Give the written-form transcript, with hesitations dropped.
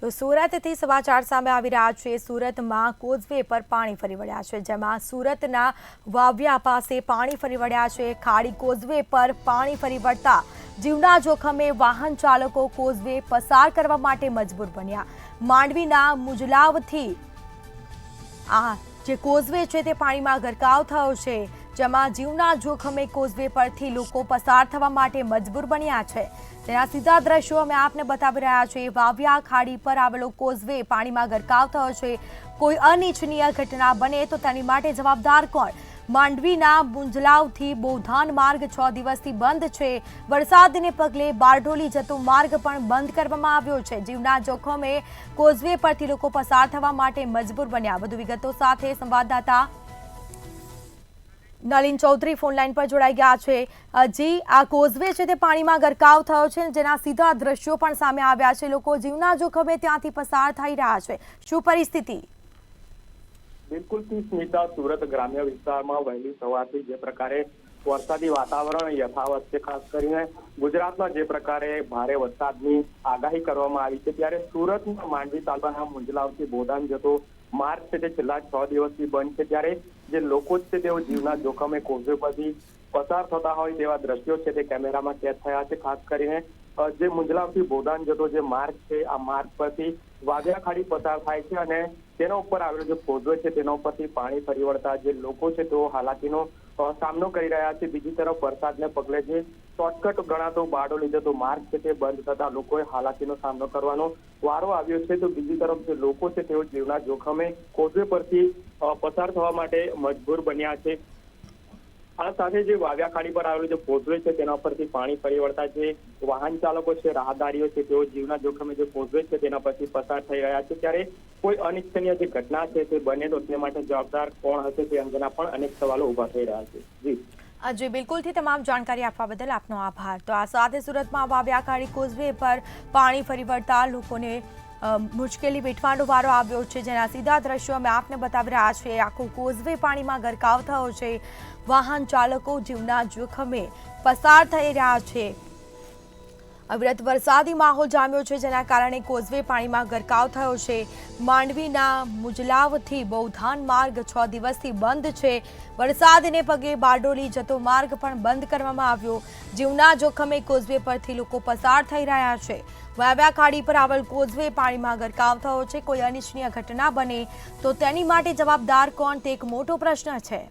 તો સુરતથી સમાચાર સામે આવી રહ્યા છે। સુરતમાં કોઝવે પર પાણી ફરી વળ્યા છે, જેમાં સુરતના વાવિયા પાસે પાણી ફરી વળ્યા છે। ખાડી કોઝવે પર પાણી ફરી વળતા જીવના જોખમે વાહન ચાલકો કોઝવે પસાર કરવા માટે મજબૂર બન્યા। માંડવીના મુજલાવથી આ જે કોઝવે છે તે પાણીમાં ગરકાવ થયો છે, જેમાં જીવના જોખમે કોઝવે પરથી લોકો પસાર થવા માટે મજબૂર બન્યા છે। તેના સીધા દ્રશ્યો અમે આપને બતાવી રહ્યા છીએ। વાવિયા ખાડી પર આવેલો કોઝવે પાણીમાં ગરકાવ થયો છે। કોઈ અનિચ્છનીય ઘટના બને તો તેની માટે જવાબદાર કોણ? માંડવીના મુંજલાવથી બોધાન માર્ગ 6 દિવસથી બંધ છે। વરસાદને પગલે બારડોલી જતો માર્ગ પણ બંધ કરવામાં આવ્યો છે। જીવના જોખમે કોઝવે પરથી લોકો પસાર થવા માટે મજબૂર બન્યા। વધુ વિગતો સાથે સંવાદદાતા નલિન ચૌધરી ફોન લાઈન પર જોડાઈ ગયા છે। જી, આ કોઝવે છે તે પાણીમાં ગરકાવ થયો છે, જેના સીધા દ્રશ્યો પણ સામે આવ્યા છે। લોકો જીવના જોખમે ત્યાંથી પસાર થઈ રહ્યા છે, શું પરિસ્થિતિ? બિલકુલ સ્મિતા, સુરત ગ્રામ્ય વિસ્તારમાં વહેલી સવારથી જે પ્રકારે વરસાદી વાતાવરણ યથાવત છે, ખાસ કરીને ગુજરાતમાં જે પ્રકારે ભારે વરસાદની આગાહી કરવામાં આવી છે, ત્યારે સુરતના માંડવી તાલુકાના મુંજલાવથી બોધાન જતો માર્ગ છે તે છેલ્લા 6 દિવસથી બંધ છે। ત્યારે જે લોકો છે તેઓ જીવના જોખમે કોઝવે પરથી પસાર થતા હોય તેવા દ્રશ્યો છે તે કેમેરામાં કેદ થયા છે। ખાસ કરીને જે મુંજલાવથી બોધાન જતો જે માર્ગ છે, આ માર્ગ પરથી વાવિયા ખાડી પસાર થાય છે અને તેના ઉપર આવેલો જે કોઝવે છે તેના ઉપરથી પાણી ફરી વળતા જે લોકો છે તેઓ હાલાકીનો સામનો કરી રહ્યા છે। બીજી તરફ વરસાદને પગલે જે શોર્ટકટ ગણાતો બારડોલી જતો માર્ગ છે તે બંધ થતા લોકોએ હાલાકીનો સામનો કરવાનો વારો આવ્યો છે। તો બીજી તરફ જે લોકો છે તેઓ જીવના જોખમે કોઝવે પરથી પસાર થવા માટે મજબૂર બન્યા છે। આ સાથે જે વાવિયા ખાડી પર આવેલું જે કોઝવે છે તેના પરથી પાણી ફરી વળતા જે વાહન ચાલકો છે, રાહદારીઓ છે, તેઓ જીવના જોખમે જે કોઝવે છે તેના પરથી પસાર થઈ રહ્યા છે। ત્યારે કોઈ અનિચ્છનીય જે ઘટના છે તે બને તો તે માટે જવાબદાર કોણ હશે તે અંગેના પણ અનેક સવાલો ઉભા થઈ રહ્યા છે। જી બિલકુલથી તમામ જાણકારી આપવા બદલ આપનો આભાર। તો આ સાથે સુરતમાં વાવિયા ખાડી કોઝવે પર પાણી ફરી વળતા લોકોને મુશ્કેલી વેઠવાનો વારો આવ્યો છે, જેના સીધા દ્રશ્યો અમે આપને બતાવી રહ્યા છીએ। આખો કોઝવે પાણીમાં ગરકાવ થયો છે, વાહન ચાલકો જીવના જોખમે પસાર થઈ રહ્યા છે। અવિરત વરસાદી માહોલ જામ્યો છે, જેના કારણે કોઝવે પાણીમાં ગરકાવ થયો છે। માંડવીના મુજલાવથી બોધાન માર્ગ 6 દિવસથી બંધ છે। વરસાદને પગલે બારડોલી જતો માર્ગ પણ બંધ કરવામાં આવ્યો। જીવના જોખમે કોઝવે પરથી લોકો પસાર થઈ રહ્યા છે। વાવિયા ખાડી પર આવેલ કોઝવે પાણીમાં ગરકાવ થયો છે। કોઈ અનિચ્છનીય ઘટના બને તો તેની માટે જવાબદાર કોણ તે એક મોટો પ્રશ્ન છે।